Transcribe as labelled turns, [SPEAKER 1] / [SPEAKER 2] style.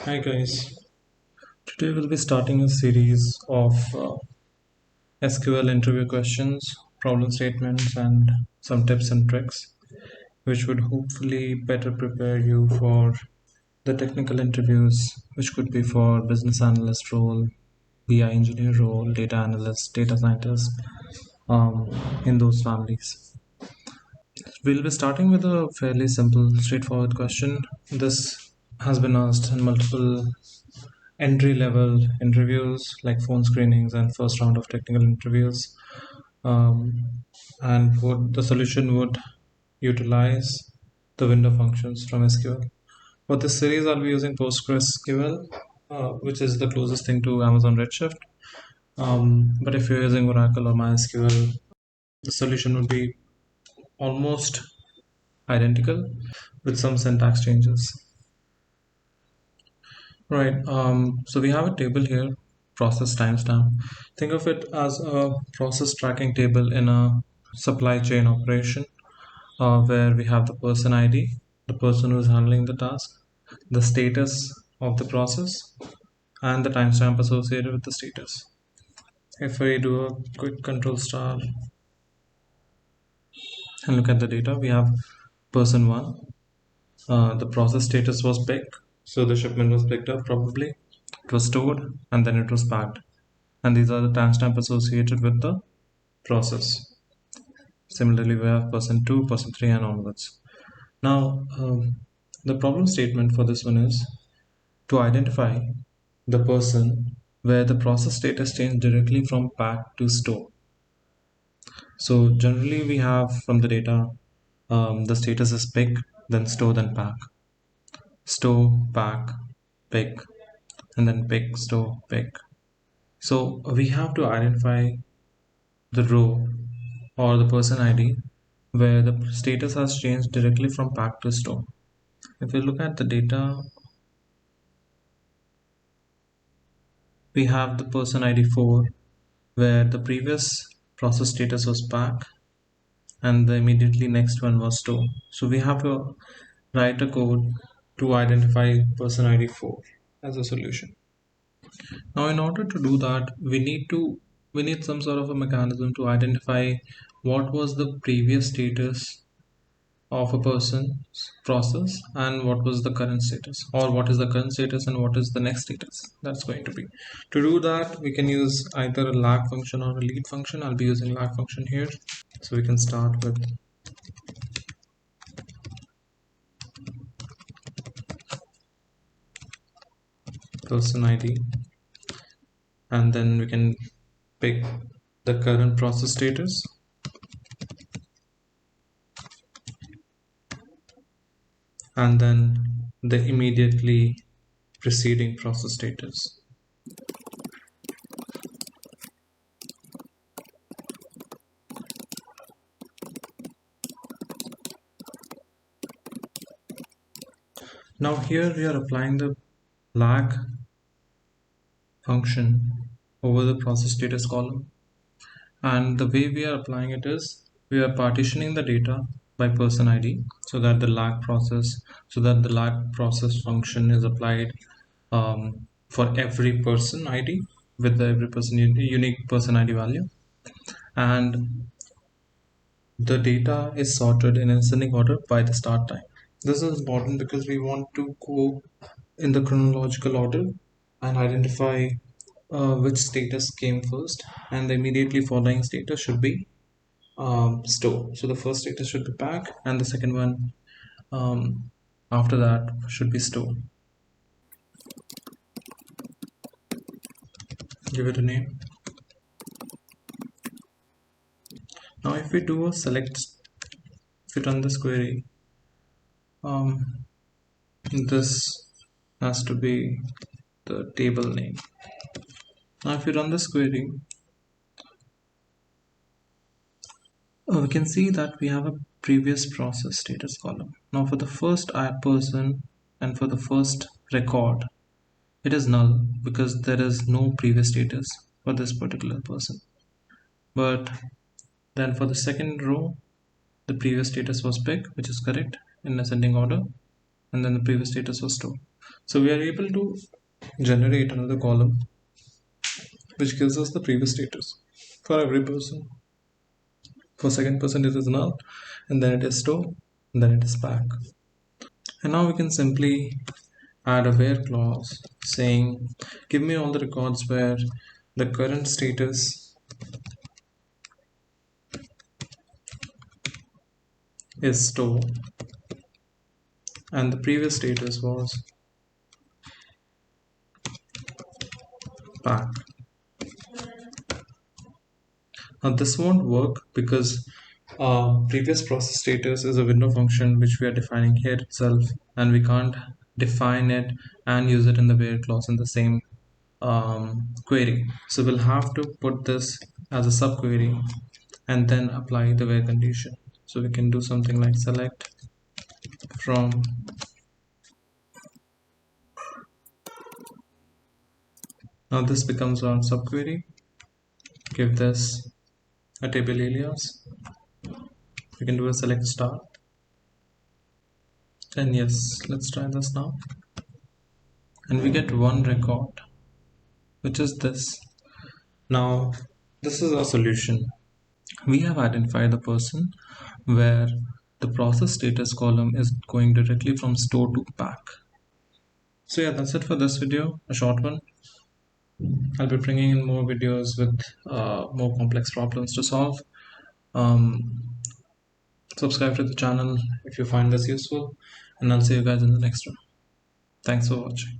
[SPEAKER 1] Hi guys, today we'll be starting a series of SQL interview questions, problem statements, and some tips and tricks, which would hopefully better prepare you for the technical interviews, which could be for business analyst role, BI engineer role, data analyst, data scientist, um, in those families. We'll be starting with a fairly simple, straightforward question. This has been asked in multiple entry level interviews like phone screenings and first round of technical interviews. And what the solution would utilize the window functions from SQL. For this series, I'll be using PostgreSQL, which is the closest thing to Amazon Redshift. But if you're using Oracle or MySQL, the solution would be almost identical with some syntax changes. Right. So we have a table here, process timestamp. Think of it as a process tracking table in a supply chain operation, where we have the person ID, the person who's handling the task, the status of the process, and the timestamp associated with the status. If I do a quick control star and look at the data, we have person one. The process status was picked, so the shipment was picked up probably. It was stored and then it was packed. And these are the timestamp associated with the process. Similarly, we have person 2, person 3, and onwards. Now, the problem statement for this one is to identify the person where the process status changed directly from pack to store. So generally we have from the data, the status is pick, then store, then pack. Store, pack, pick, and then pick, store, pick. So we have to identify the row or the person ID where the status has changed directly from pack to store. If we look at the data, we have the person ID 4 where the previous process status was pack and the immediately next one was store. So we have to write a code to identify person ID 4 as a solution. Now in order to do that, we need some sort of a mechanism to identify what was the previous status of a person's process and what was the current status, or what is the current status and what is the next status that's going to be. To do that, we can use either a lag function or a lead function. I'll be using lag function here. So we can start with person ID, and then we can pick the current process status, and then the immediately preceding process status. Now here we are applying the lag function over the process status column, and the way we are applying it is we are partitioning the data by person ID so that the lag process function is applied for every person ID with the every person unique person ID value, and the data is sorted in ascending order by the start time. This is important because we want to go in the chronological order and identify which status came first, and the immediately following status should be store. So the first status should be pack, and the second one after that should be store. Give it a name. Now if we do a select, if we run this query, um, this has to be the table name. Now if we run this query, we can see that we have a previous process status column. Now for the first person and for the first record, it is null because there is no previous status for this particular person. But then for the second row, the previous status was pick, which is correct in ascending order, and then the previous status was store. So we are able to generate another column which gives us the previous status for every person. For second person it is null, and then it is store, and then it is back. And now we can simply add a where clause saying give me all the records where the current status is store and the previous status was back. Now this won't work because previous process status is a window function which we are defining here itself, and we can't define it and use it in the where clause in the same query. So we'll have to put this as a subquery and then apply the where condition. So we can do something like select from. Now this becomes our subquery. Give this a table alias. We can do a select star. And yes, let's try this now. And we get one record, which is this. Now, this is our solution. We have identified the person where the process status column is going directly from store to back. So yeah, that's it for this video, a short one. I'll be bringing in more videos with more complex problems to solve. Um, Subscribe to the channel if you find this useful, and I'll see you guys in the next one. Thanks for watching.